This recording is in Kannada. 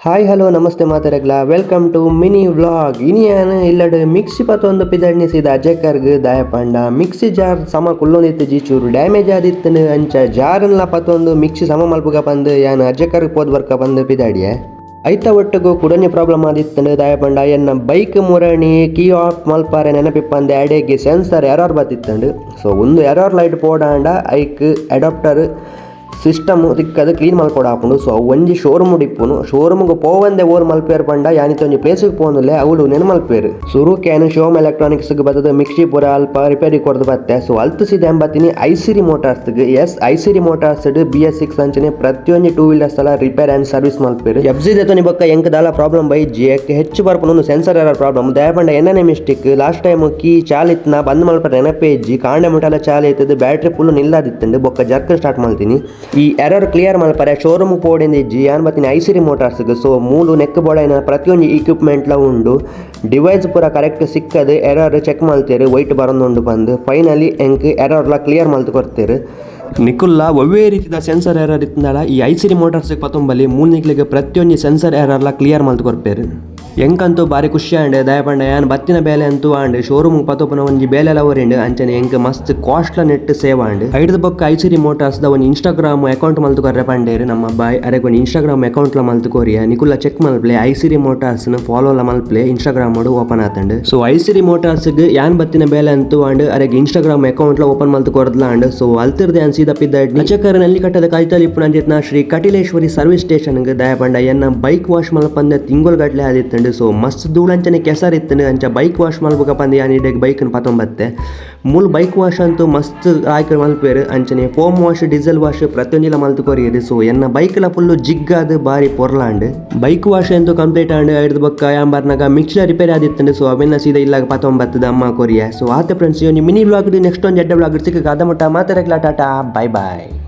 ಹಾಯ್ ಹಲೋ ನಮಸ್ತೆ ಮಾತಾಡಗ್ಲ ವೆಲ್ಕಮ್ ಟು ಮಿನಿ ವ್ಲಾಗ್ ಇನಿಯಾನ ಇಲ್ಲಡು ಮಿಕ್ಸಿ ಪತ್ತೊಂದು ಪಿದಡ್ನಿಸಿದ ಅಜಕರ್ಗ್ ದಾಯಪಂಡ ಮಿಕ್ಸಿ ಜಾರ್ ಸಮ ಕುಲ್ಲೊಂದಿತ್ತು ಜೀಚೂರು ಡ್ಯಾಮೇಜ್ ಆದಿತ್ತನು ಅಂಚ ಜಾರನ್ಲ ಪತ್ತೊಂದು ಮಿಕ್ಸಿ ಸಮ ಮಲ್ಪುಗ ಬಂದು ಯಾನು ಅಜಕರ್ಗ್ ಪೋದ್ ವರ್ಕ ಬಂದು ಪಿದಾಡಿಯೆ ಐತ ಒಟ್ಟಿಗೂ ಕುಡನೆ ಪ್ರಾಬ್ಲಮ್ ಆದಿತ್ತಂಡು ದಾಯಪಂಡ ಎನ್ನ ಬೈಕ್ ಮುರಣಿ ಕೀ ಆಫ್ ಮಲ್ಪಾರೆ ನೆನಪಿಪ್ಪಂದೆ ಅಡೆಗೆ ಸೆನ್ಸರ್ ಎರರ್ ಬತ್ತಿತ್ತಂಡು ಸೊ ಒಂದು ಎರರ್ ಲೈಟ್ ಪೋಡಾಂಡ ಐಕ್ ಅಡಾಪ್ಟರ್ ಸಿಸ್ಟಮ್ ತಿಕ್ಕದು ಕ್ಲೀನ್ ಮಲ್ಪೋಡು ಆಪುಂಡು ಸೊ ಒಂಜಿ ಶೋರೂಮ್ ಡಿಪ್ಪುನು ಶೋರೂಮ್ಗೆ ಪೋವಂದೆ ಓರ್ ಮಲ್ಪೇರ್ ಪಂಡ ಯಾನಿತ ಒಂಜಿ ಪ್ಲೇಸ್ಗೆ ಪೋನುಲೆ ಅವಳು ನೆನ ಮಲ್ಪೇರು ಸುರು ಕ್ಯಾನ್ ಶೋಮ್ ಎಲೆಕ್ಟ್ರಾನಿಕ್ಸ್ಗೆ ಬರ್ತದೆ ಮಿಕ್ಸಿ ಪೂರ ಅಲ್ಪ ರಿಪೇರಿ ಕೊಡ್ದು ಬತ್ತೆ ಸೊ ಅಲ್ತಸಿದೆ ಎಂಬತ್ತೀನಿ ಐಸಿರಿ ಮೋಟಾರ್ಸ್ಗೆ ಐಸಿರಿ ಮೋಟಾರ್ಸ್ BS6 ಅಂಚನೆ ಪ್ರತಿಯೊಂದು ಟೂ ವೀಲರ್ಸ್ ಎಲ್ಲ ರಿಪೇರ್ ಆ್ಯಂಡ್ ಸರ್ವಿಸ್ ಮಲ್ಪೇರು ಎಬ್ಸಿದೆ ತೊನಿ ಬೊಕ್ಕ ಎಂಕದಾಲ ಪ್ರಾಬ್ಲಮ್ ಬೈಜಿ ಹೆಚ್ಚು ಬರ್ಪುನು ಸೆನ್ಸರ್ ಎರರ್ ಪ್ರಾಬ್ಲಮ್ ದಯಪಂಡ ಎನ್ನೇ ಮಿಸ್ಟೇಕ್ ಲಾಸ್ಟ್ ಟೈಮ್ ಕೀ ಚಾಲಿತ್ನ ಬಂದ್ ಮಲ್ಪರ ನೆನಪೇಜಿ ಕಾಂಡೆ ಮುಟ್ಟೆಲ್ಲ ಚಾಲಿ ಆಯ್ತದೆ ಬ್ಯಾಟ್ರಿ ಫುಲ್ ನಿಲ್ಲದಿತ್ತಂಡು ಬೊಕ್ಕ ಜರ್ಕ್ ಸ್ಟಾರ್ಟ್ ಮಾಡ್ತೀನಿ ಈ ಎರರ್ ಕ್ಲಿಯರ್ ಮಲ್ಪರೆ ಶೋರೂಮ್ ಪೋಡಿಂದಿಜ್ಜಿ ಯಾನ್ ಬತ್ತೀನಿ ಐಸಿರಿ ಮೋಟಾರ್ಸ್ಗೆ ಸೊ ಮೂಲು ನೆಕ್ ಬೋಡೈನ ಪ್ರತಿಯೊಂದು ಇಕ್ವಿಪ್ಮೆಂಟ್ಲ ಉಂಡು ಡಿವೈಸ್ ಪೂರ ಕರೆಕ್ಟ್ ಸಿಕ್ಕದು ಎರರ್ ಚೆಕ್ ಮಲ್ತೇರು ವೈಟ್ ಬರೋದುಂಡು ಬಂದು ಫೈನಲಿ ಎಂಕ್ ಎರರ್ಲ ಕ್ಲಿಯರ್ ಮಲ್ತು ಕೊಡ್ತೇರು ನಿಕುಲ್ಲ ಒವ್ವೇ ರೀತಿಯ ಸೆನ್ಸರ್ ಎರರ್ ಇತ್ತಂದಳ ಈ ಐಸಿರಿ ಮೋಟಾರ್ಸ್ಗೆ ಪತ್ತೊಂಬಲ್ಲಿ ಮೂಲ್ನಿಕ್ಲಿಗೆ ಪ್ರತಿಯೊಂದು ಸೆನ್ಸರ್ ಎರರ್ಲ ಕ್ಲಿಯರ್ ಮಲ್ತು ಕೊಡ್ಪೇರು ಎಂಕಂತೂ ಬಾರಿ ಖುಷಿ ಆಂಡೆ ದಯಪಂಡ ಯಾನ್ ಬತ್ತಿನ ಬೇಲೆ ಅಂತೂ ಆಂಡ್ ಶೋರೂಮ್ ಪತ್ತೊಪ್ಪನ ಒಂಜಿ ಬೇಲೆಲ ಅವರಿಂಡು ಅಂಚನೆ ಎಂಕ್ ಮಸ್ತ್ ಕಾಸ್ಟ್ಲ ನೆಟ್ ಸೇವ್ ಆಂಡ್ ಐಡ್ದ ಪಕ್ಕ ಐಸಿರಿ ಮೋಟಾರ್ಸ್ದ ಒಂದು ಇನ್ಸ್ಟಾಗ್ರಾಮ್ ಅಕೌಂಟ್ ಮಲ್ತು ಕೊರ್ರೆ ಪಂಡೇರು ನಮ್ಮ ಬಾಯ್ ಅರೆಗೆ ಒಂದು ಇನ್ಸ್ಟಾಗ್ರಾಮ್ ಅಕೌಂಟ್ಲ ಮಲ್ತು ಕೊರಿಯ ನಿಕುಲ್ಲ ಚೆಕ್ ಮಲ್ಪ್ಲೆ ಐಸಿರಿ ಮೋಟಾರ್ಸ್ನ ಫಾಲೋಲ ಮಲ್ಪ್ಲೆ ಇನ್ಸ್ಟಾಗ್ರಾಮ್ ಓಪನ್ ಆತಂಡು ಸೊ ಐಸಿರಿ ಮೋಟಾರ್ಸ್ಗೆ ಯಾನ್ ಬತ್ತಿನ ಬೇಲೆ ಅಂತೂ ಆಂಡ್ ಅರೆಗೆ ಇನ್ಸ್ಟಾಗ್ರಾಮ್ ಅಕೌಂಟ್ಲ ಓಪನ್ ಮಲ್ತು ಕೊರ್ದ್ಲ ಆಂಡ್ ಸೊ ಅಲ್ತಿರ್ದೆ ಅನ್ಸಿದಪ್ಪಿದ್ದ ಅಜಕರ್ ನಲ್ಲಿ ಕಟ್ಟದ ಕಾಯ್ತಲ್ ಇಪ್ಪು ನಂಜಿತ್ನ ಶ್ರೀ ಕಟಿಲೇಶ್ವರಿ ಸರ್ವಿಸ್ ಸ್ಟೇಷನ್ಗೆ ದಯಪಂಡ ಎನ್ನ ಬೈಕ್ ವಾಶ್ ಮಲ್ಪಂದೆ ತಿಂಗಳು ಗಟ್ಲೆ ಆದಿತ್ತಂಡು ಸೊ ಮಸ್ತ್ ಧೂಳಂಚನೆ ಕೆಸರ್ ಇತ್ತು ಅಂಚ ಬೈಕ್ ವಾಶ್ ಮಲ್ಪಕ ಬಂದು ಯಾನಿಡೆಗೆ ಬೈಕ್ನ ಪತ್ತೊಂಬತ್ತೆ ಮೂಲ ಬೈಕ್ ವಾಶ್ ಅಂತೂ ಮಸ್ತ್ ಆಯ್ಕೆ ಮಲ್ಪೇರು ಅಂಚನೆ ಫೋಮ್ ವಾಶ್ ಡೀಸೆಲ್ ವಾಶ್ ಪ್ರತಿಯೊಂದಿಲ್ಲ ಮಲ್ತು ಕೊರಿಯರು ಸೊ ಎನ್ನ ಬೈಕ್ಲ ಫುಲ್ಲು ಜಿಗ್ಗಾದ ಬಾರಿ ಪೊರ್ಲಾಂಡ್ ಬೈಕ್ ವಾಶ್ ಅಂತೂ ಕಂಪ್ಲೀಟ್ ಆಂಡ್ ಐಡ್ದು ಬೊಕ್ಕ ಯಾಂಬರ್ನಾಗ ಮಿಕ್ಸ್ಲ ರಿಪೇರಿ ಆದಿತ್ತಂಡು ಸೊ ಅವೆಲ್ಲ ಸೀದಾ ಇಲ್ಲಾಗ ಪತ್ತೊಂಬತ್ತದ ಅಮ್ಮ ಕೊರಿಯ ಸೊ ಆತ ಫ್ರೆಂಡ್ಸ್ ಮಿನಿ ವ್ಲಾಗ್ ನೆಕ್ಸ್ಟ್ ಒಂದು ಎಡ್ಡ ವ್ಲಾಗ್ ಸಿಕ್ಕ ಅದ ಮುಟ್ಟ ಮಾತಾಡಕ್ಲ ಟಾಟಾ ಬಾಯ್ ಬಾಯ್.